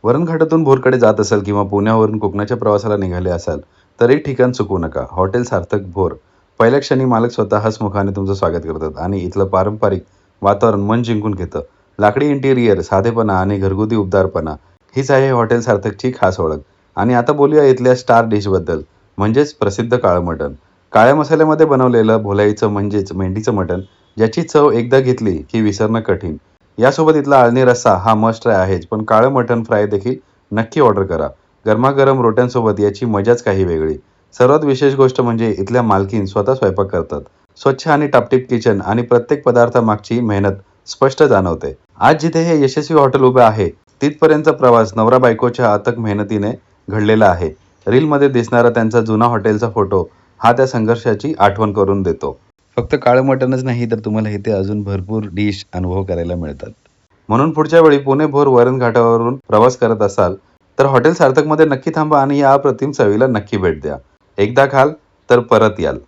वरणघाटातून भोरकडे जात असाल किंवा पुण्यावरून कोकणाच्या प्रवासाला निघाले असाल तर एक ठिकाण चुकवू नका. हॉटेल सार्थक भोर. पहिल्या क्षणी मालक स्वतः हसमुखाने तुमचं स्वागत करतात आणि इथलं पारंपरिक वातावरण मन जिंकून घेतं. लाकडी इंटिरियर, साधेपणा आणि घरगुती उबदारपणा हीच आहे हॉटेल सार्थकची खास ओळख. आणि आता बोलूया इथल्या स्टार डिशबद्दल, म्हणजेच प्रसिद्ध काळं मटण. काळ्या मसाल्यामध्ये बनवलेलं भोलाईचं म्हणजेच मेंढीचं मटण, ज्याची चव एकदा घेतली की विसरणं कठीण. यासोबत इथला आळणी रस्सा हा मस्ट ट्राय आहेच, पण काळं मटण फ्राय देखील नक्की ऑर्डर करा. गरमागरम रोट्यांसोबत याची मजाच काही वेगळी. सर्वात विशेष गोष्ट म्हणजे इथल्या मालकीण स्वतः स्वयंपाक करतात. स्वच्छ आणि टापटीप किचन आणि प्रत्येक पदार्थामागची मेहनत स्पष्ट जाणवते. आज जिथे हे यशस्वी हॉटेल उभे आहे, तिथपर्यंतचा प्रवास नवरा बायकोच्या अथक मेहनतीने घडलेला आहे. रीलमध्ये दिसणारा त्यांचा जुना हॉटेलचा फोटो हा त्या संघर्षाची आठवण करून देतो. फक्त काळं मटणच नाही तर तुम्हाला इथे अजून भरपूर डिश अनुभव करायला मिळतात. म्हणून पुढच्या वेळी पुणे भोर वरण घाटावरून प्रवास करत असाल तर हॉटेल सार्थकमध्ये नक्की थांबा आणि या अप्रतिम चवीला नक्की भेट द्या. एकदा खाल तर परत याल.